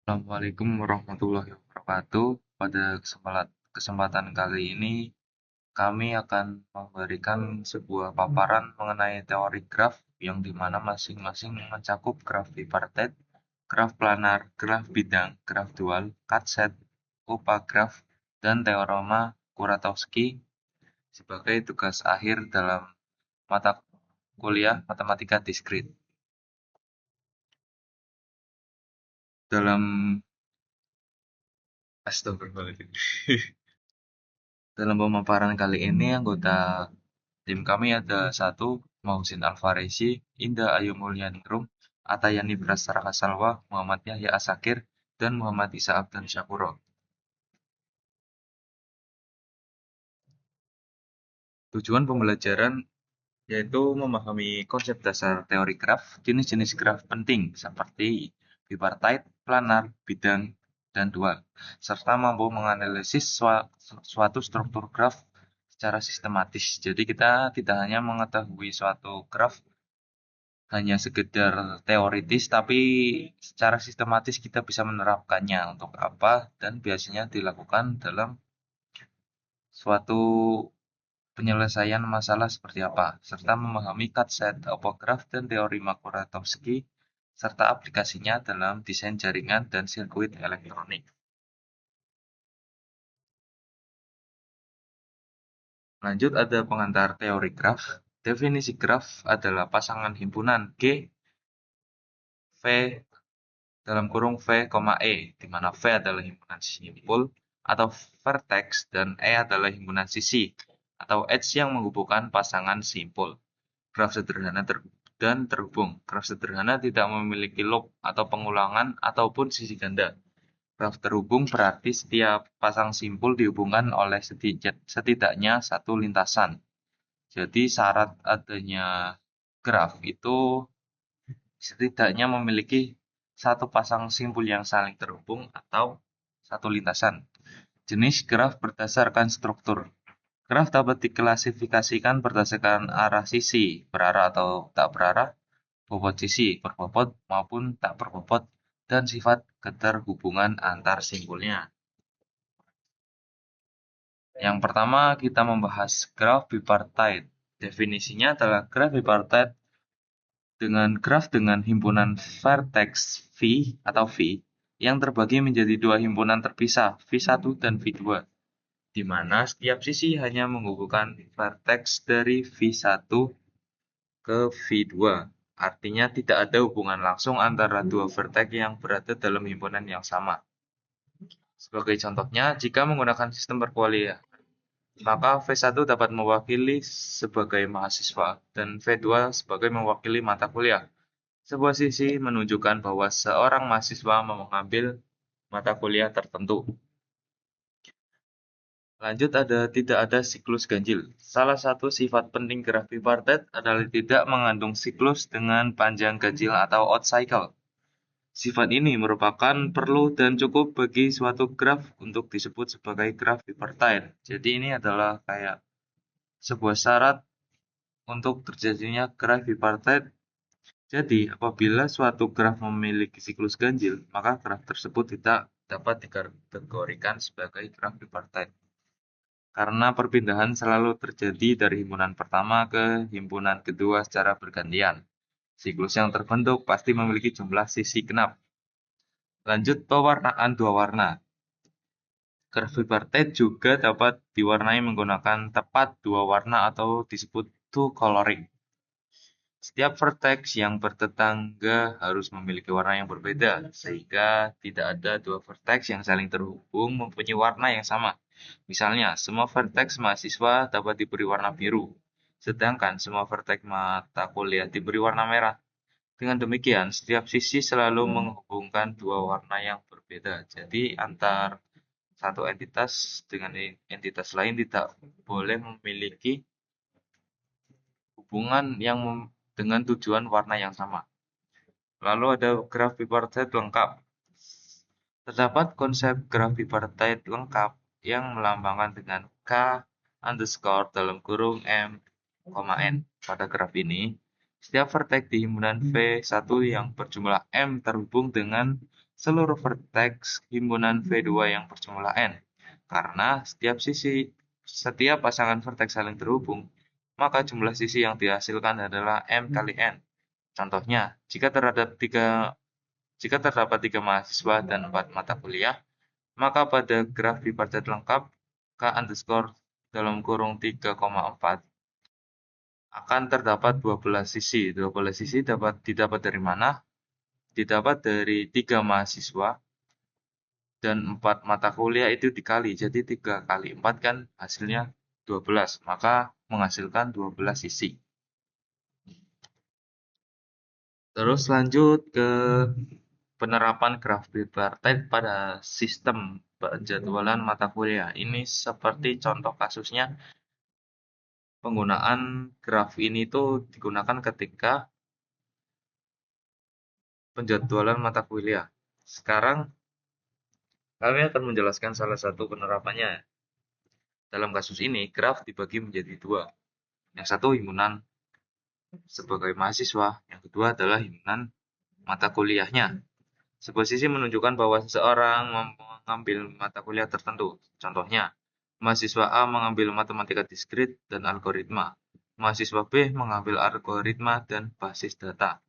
Assalamualaikum warahmatullahi wabarakatuh. Pada kesempatan kali ini, kami akan memberikan sebuah paparan mengenai teori graf yang dimana masing-masing mencakup graf bipartit, graf planar, graf bidang, graf dual, cut set, upagraf, dan teorema Kuratowski sebagai tugas akhir dalam mata kuliah matematika diskrit. Dalam Astagfirullahaladzim. Dalam pemaparan kali ini, anggota tim kami ada satu, Mausin Alfarisi, Indah Ayu Mulyaningrum, Atayani Brastara Salwa, Muhammad Yahya Asakir, dan Muhammad Isa Abdan Syakuro. Tujuan pembelajaran yaitu memahami konsep dasar teori graf, jenis-jenis graf penting seperti bipartite, planar, bidang, dan dual, serta mampu menganalisis suatu struktur graf secara sistematis. Jadi kita tidak hanya mengetahui suatu graf hanya sekedar teoritis, tapi secara sistematis kita bisa menerapkannya untuk apa dan biasanya dilakukan dalam suatu penyelesaian masalah seperti apa, serta memahami cut set, topograf, dan teori Kuratowski, serta aplikasinya dalam desain jaringan dan sirkuit elektronik. Lanjut ada pengantar teori graf. Definisi graf adalah pasangan himpunan G, V, dalam kurung V, E, di mana V adalah himpunan simpul atau vertex dan E adalah himpunan sisi atau edge yang menghubungkan pasangan simpul. Graf sederhana dan terhubung. Graf sederhana tidak memiliki loop atau pengulangan ataupun sisi ganda. Graf terhubung berarti setiap pasang simpul dihubungkan oleh setidaknya satu lintasan. Jadi syarat adanya graf itu setidaknya memiliki satu pasang simpul yang saling terhubung atau satu lintasan. Jenis graf berdasarkan struktur. Graf dapat diklasifikasikan berdasarkan arah sisi, berarah atau tak berarah, bobot sisi, berbobot maupun tak berbobot, dan sifat keterhubungan antar simpulnya. Yang pertama kita membahas graf bipartite. Definisinya adalah graf bipartite graf dengan himpunan vertex V atau V yang terbagi menjadi dua himpunan terpisah, V1 dan V2, di mana setiap sisi hanya menghubungkan vertex dari V1 ke V2. Artinya tidak ada hubungan langsung antara dua vertex yang berada dalam himpunan yang sama. Sebagai contohnya, jika menggunakan sistem perkuliahan, maka V1 dapat mewakili sebagai mahasiswa dan V2 sebagai mewakili mata kuliah. Sebuah sisi menunjukkan bahwa seorang mahasiswa mengambil mata kuliah tertentu. Lanjut tidak ada siklus ganjil. Salah satu sifat penting graf bipartit adalah tidak mengandung siklus dengan panjang ganjil atau odd cycle. Sifat ini merupakan perlu dan cukup bagi suatu graf untuk disebut sebagai graf bipartit. Jadi ini adalah kayak sebuah syarat untuk terjadinya graf bipartit. Jadi, apabila suatu graf memiliki siklus ganjil, maka graf tersebut tidak dapat dikategorikan sebagai graf bipartit. Karena perpindahan selalu terjadi dari himpunan pertama ke himpunan kedua secara bergantian. Siklus yang terbentuk pasti memiliki jumlah sisi genap. Lanjut pewarnaan dua warna. Graf bipartit juga dapat diwarnai menggunakan tepat dua warna atau disebut two coloring. Setiap vertex yang bertetangga harus memiliki warna yang berbeda, sehingga tidak ada dua vertex yang saling terhubung mempunyai warna yang sama. Misalnya, semua vertex mahasiswa dapat diberi warna biru, sedangkan semua vertex mata kuliah diberi warna merah. Dengan demikian, setiap sisi selalu menghubungkan dua warna yang berbeda. Jadi, antar satu entitas dengan entitas lain tidak boleh memiliki hubungan yang dengan tujuan warna yang sama. Lalu ada graf bipartit lengkap. Terdapat konsep graf bipartit lengkap yang melambangkan dengan K underscore dalam kurung M, N. Pada graf ini, setiap vertex di himpunan V1 yang berjumlah M terhubung dengan seluruh vertex himpunan V2 yang berjumlah n. Karena setiap pasangan vertex saling terhubung, maka jumlah sisi yang dihasilkan adalah M kali N. Contohnya, jika terdapat 3 mahasiswa dan 4 mata kuliah, maka pada graf bipartit lengkap K underscore dalam kurung 3,4 akan terdapat 12 sisi. 12 sisi didapat dari mana? Didapat dari 3 mahasiswa dan 4 mata kuliah itu dikali. Jadi 3 kali 4 kan hasilnya 12, maka menghasilkan 12 sisi. Terus lanjut ke penerapan graf bipartit pada sistem penjadwalan mata kuliah. Ini seperti contoh kasusnya, penggunaan graf ini tuh digunakan ketika penjadwalan mata kuliah. Sekarang kami akan menjelaskan salah satu penerapannya. Dalam kasus ini, graf dibagi menjadi dua. Yang satu himpunan sebagai mahasiswa, yang kedua adalah himpunan mata kuliahnya. Sebuah sisi menunjukkan bahwa seseorang mengambil mata kuliah tertentu. Contohnya, mahasiswa A mengambil matematika diskrit dan algoritma. Mahasiswa B mengambil algoritma dan basis data.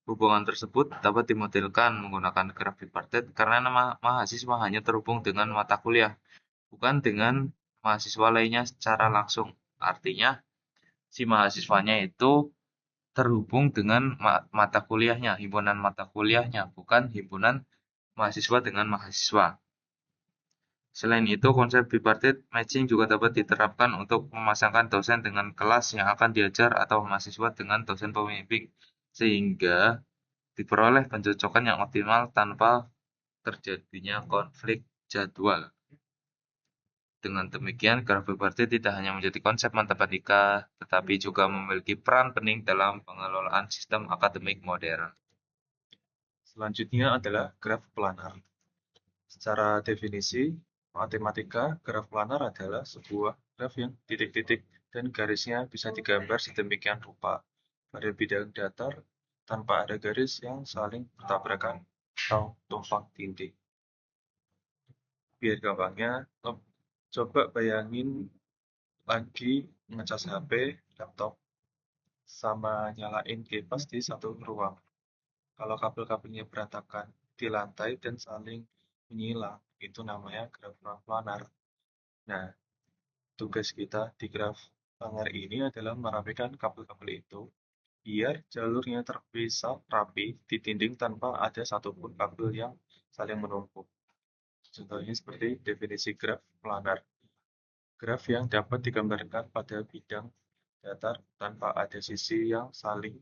Hubungan tersebut dapat dimodelkan menggunakan graf bipartit karena nama mahasiswa hanya terhubung dengan mata kuliah, bukan dengan mahasiswa lainnya secara langsung. Artinya, si mahasiswanya itu terhubung dengan mata kuliahnya, himpunan mata kuliahnya, bukan himpunan mahasiswa dengan mahasiswa. Selain itu, konsep bipartit matching juga dapat diterapkan untuk memasangkan dosen dengan kelas yang akan diajar atau mahasiswa dengan dosen pembimbing, sehingga diperoleh pencocokan yang optimal tanpa terjadinya konflik jadwal. Dengan demikian, graf bipartit tidak hanya menjadi konsep matematika, tetapi juga memiliki peran penting dalam pengelolaan sistem akademik modern. Selanjutnya adalah graf planar. Secara definisi matematika, graf planar adalah sebuah graf yang titik-titik dan garisnya bisa digambar sedemikian rupa pada bidang datar tanpa ada garis yang saling bertabrakan atau tumpang tindih. Biar gampangnya, coba bayangin lagi ngecas HP, laptop, sama nyalain kipas di satu ruang. Kalau kabel-kabelnya berantakan di lantai dan saling menyilang, itu namanya graf planar. Nah, tugas kita di graf planar ini adalah merapikan kabel-kabel itu biar jalurnya terpisah rapi di dinding tanpa ada satupun kabel yang saling menumpuk. Contohnya seperti definisi graf planar. Graf yang dapat digambarkan pada bidang datar tanpa ada sisi yang saling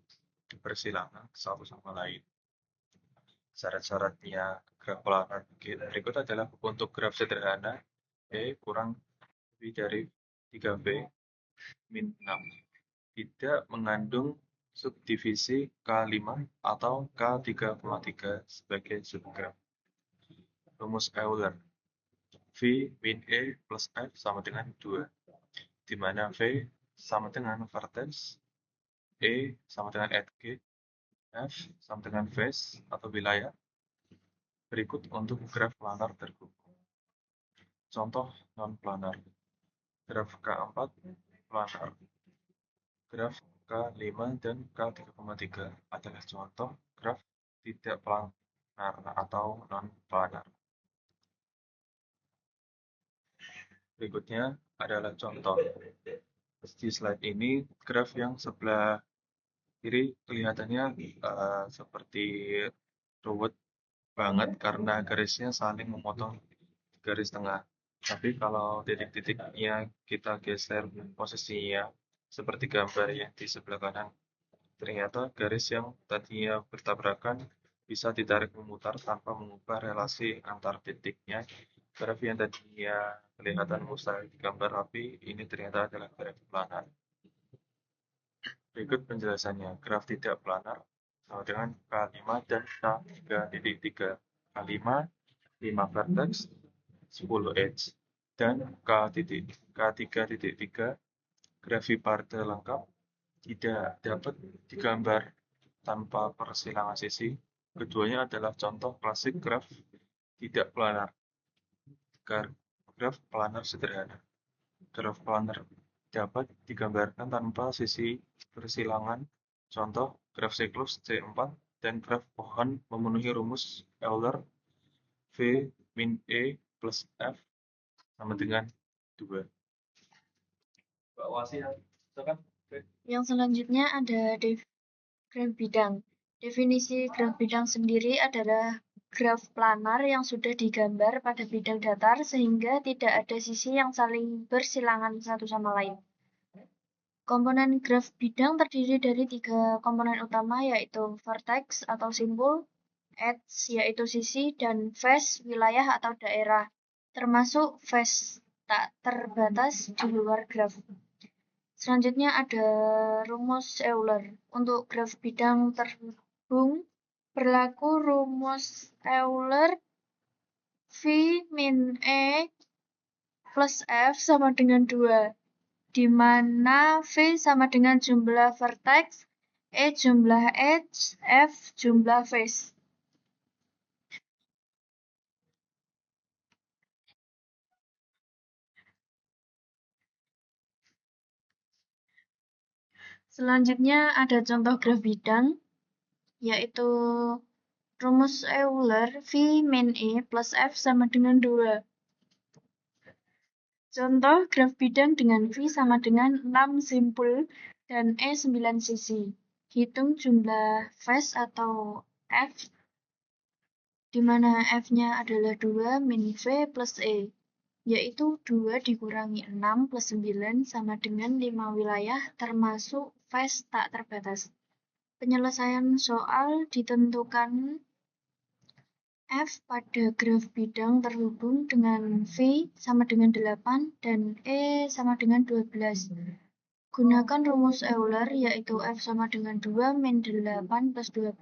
bersilangan satu sama lain. Syarat-syaratnya graf planar berikut adalah untuk graf sederhana B kurang lebih dari 3B min 6. Tidak mengandung subdivisi K5 atau K3,3 sebagai subgraf. Rumus Euler. V min E plus F sama dengan 2, di mana V sama dengan vertex, E sama dengan edge, F sama dengan phase atau wilayah. Berikut untuk graf planar terhubung. Contoh non-planar. Graf K4 planar. Graf K5 dan K3,3 adalah contoh graf tidak planar atau non-planar. Berikutnya adalah contoh. Di slide ini, graf yang sebelah kiri kelihatannya seperti ruwet banget karena garisnya saling memotong garis tengah. Tapi kalau titik-titiknya kita geser posisinya seperti gambar yang di sebelah kanan, ternyata garis yang tadinya bertabrakan bisa ditarik memutar tanpa mengubah relasi antar titiknya. Graf yang tadinya kelihatan mustahil digambar rapi, ini ternyata adalah graf planar. Berikut penjelasannya. Graf tidak planar sama dengan K5 dan K3,3. K5, 5 vertex, 10 edge, dan K3,3 graf bipartit lengkap tidak dapat digambar tanpa persilangan sisi Keduanya adalah contoh klasik graf tidak planar. Graf planar sederhana. Graf planar dapat digambarkan tanpa sisi persilangan. Contoh, graf siklus C4 dan graf pohon memenuhi rumus Euler V min E plus F sama dengan 2. Yang selanjutnya ada graf bidang. Definisi graf bidang sendiri adalah graf planar yang sudah digambar pada bidang datar sehingga tidak ada sisi yang saling bersilangan satu sama lain. Komponen graf bidang terdiri dari 3 komponen utama yaitu vertex atau simpul, edge yaitu sisi, dan face wilayah atau daerah, termasuk face tak terbatas di luar graf. Selanjutnya ada rumus Euler. Untuk graf bidang terhubung berlaku rumus Euler V min E plus F sama dengan 2, di mana V sama dengan jumlah vertex, E jumlah edge, F jumlah face. Selanjutnya ada contoh graf bidang, yaitu rumus Euler V min E plus F sama dengan 2. Contoh graf bidang dengan V sama dengan 6 simpul dan E 9 sisi. Hitung jumlah face atau F, di mana F-nya adalah 2 min V plus E, yaitu 2 dikurangi 6 plus 9 sama dengan 5 wilayah termasuk face tak terbatas. Penyelesaian soal ditentukan F pada graf bidang terhubung dengan V sama dengan 8 dan E sama dengan 12. Gunakan rumus Euler yaitu F sama dengan 2 min 8 plus 12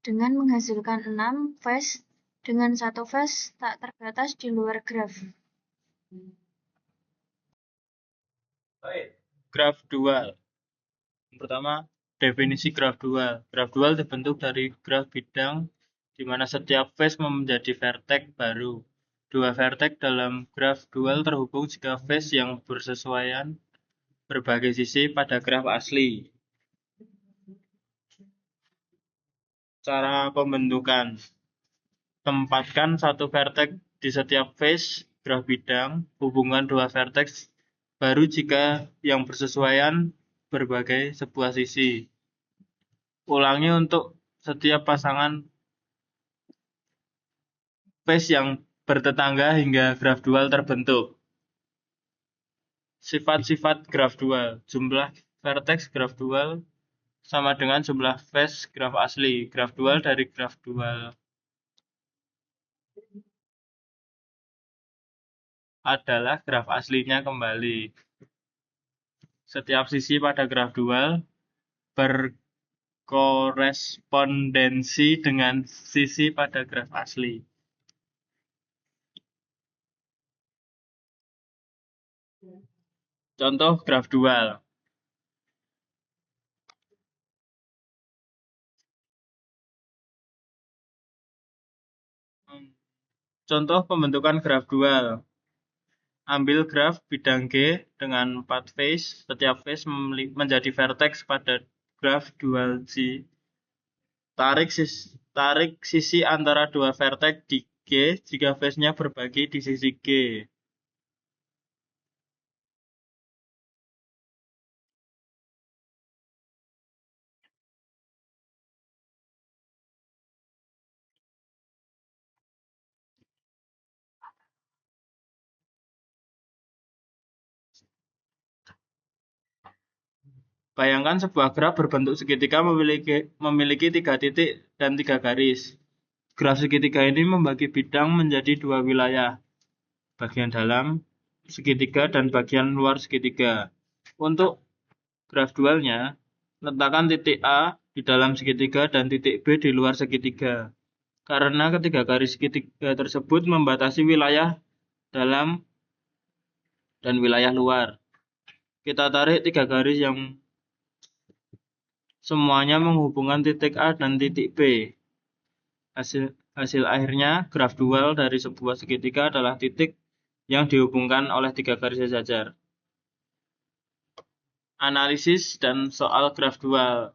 dengan menghasilkan 6 face dengan satu face tak terbatas di luar graf. Graf dual. Yang pertama, definisi graf dual. Graf dual dibentuk dari graf bidang di mana setiap face menjadi vertex baru. Dua vertex dalam graf dual terhubung jika face yang bersesuaian berbagai sisi pada graf asli. Cara pembentukan: tempatkan satu vertex di setiap face graf bidang, hubungan dua vertex baru jika yang bersesuaian berbagai sebuah sisi. Ulangi untuk setiap pasangan face yang bertetangga hingga graf dual terbentuk. Sifat-sifat graf dual: jumlah vertex graf dual sama dengan jumlah face graf asli. Graf dual dari graf dual adalah graf aslinya kembali. Setiap sisi pada graf dual berkorespondensi dengan sisi pada graf asli. Contoh graf dual. Contoh pembentukan graf dual. Ambil graf bidang G dengan 4 face. Setiap face menjadi vertex pada graf dual G. Tarik sisi antara dua vertex di G jika face-nya berbagi di sisi G. Bayangkan sebuah graf berbentuk segitiga memiliki 3 titik dan 3 garis. Graf segitiga ini membagi bidang menjadi 2 wilayah, bagian dalam segitiga dan bagian luar segitiga. Untuk graf dualnya, letakkan titik A di dalam segitiga dan titik B di luar segitiga. Karena ketiga garis segitiga tersebut membatasi wilayah dalam dan wilayah luar. Kita tarik 3 garis yang semuanya menghubungkan titik A dan titik B. Hasil akhirnya, graf dual dari sebuah segitiga adalah titik yang dihubungkan oleh 3 garis sejajar. Analisis dan soal graf dual.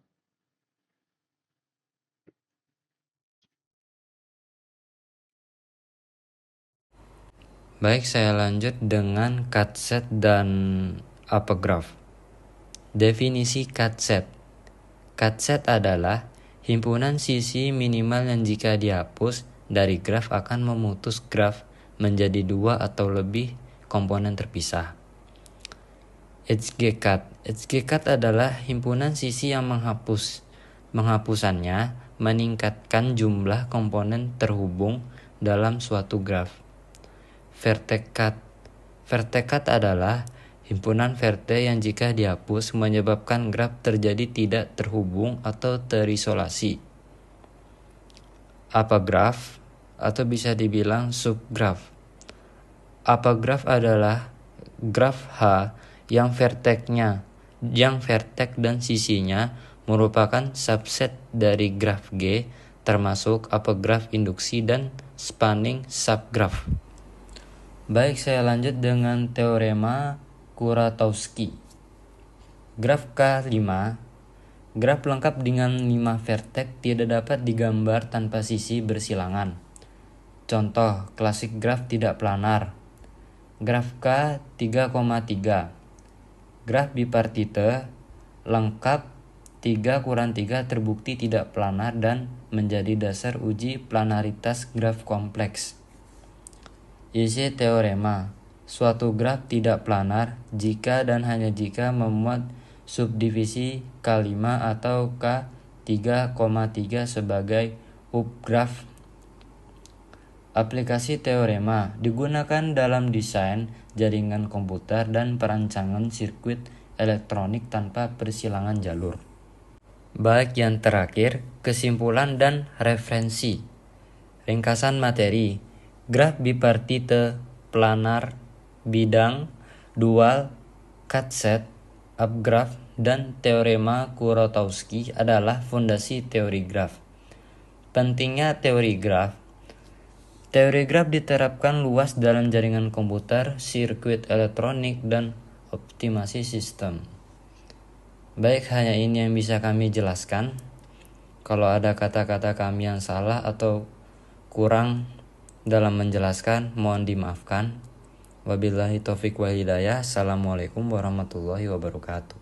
Baik, saya lanjut dengan cutset dan graf. Definisi cutset. Cutset adalah himpunan sisi minimal yang jika dihapus dari graf akan memutus graf menjadi 2 atau lebih komponen terpisah. Edge cut adalah himpunan sisi yang menghapusannya meningkatkan jumlah komponen terhubung dalam suatu graf. Vertex cut adalah himpunan verte yang jika dihapus menyebabkan graf terjadi tidak terhubung atau terisolasi. Apagraf atau bisa dibilang subgraf. Apagraf adalah graf H yang vertex dan sisinya merupakan subset dari graf G, termasuk apagraf induksi dan spanning subgraf. Baik, saya lanjut dengan teorema Kuratowski. Graf K5. Graf lengkap dengan 5 vertex tidak dapat digambar tanpa sisi bersilangan. Contoh, klasik graf tidak planar. Graf K 3,3. Graf bipartite lengkap 3 kurang 3 terbukti tidak planar dan menjadi dasar uji planaritas graf kompleks. Isi teorema. Suatu graf tidak planar jika dan hanya jika memuat subdivisi K5 atau K3,3 sebagai upgraf. Aplikasi teorema digunakan dalam desain jaringan komputer dan perancangan sirkuit elektronik tanpa persilangan jalur. Baik, yang terakhir, kesimpulan dan referensi. Ringkasan materi. Graf bipartite, planar, bidang, dual, cutset, upgraf, dan teorema Kuratowski adalah fondasi teori graf. Pentingnya teori graf. Teori graf diterapkan luas dalam jaringan komputer, sirkuit elektronik, dan optimasi sistem. Baik, hanya ini yang bisa kami jelaskan. Kalau ada kata-kata kami yang salah atau kurang dalam menjelaskan, mohon dimaafkan. Wabillahi taufiq wal hidayah. Assalamualaikum warahmatullahi wabarakatuh.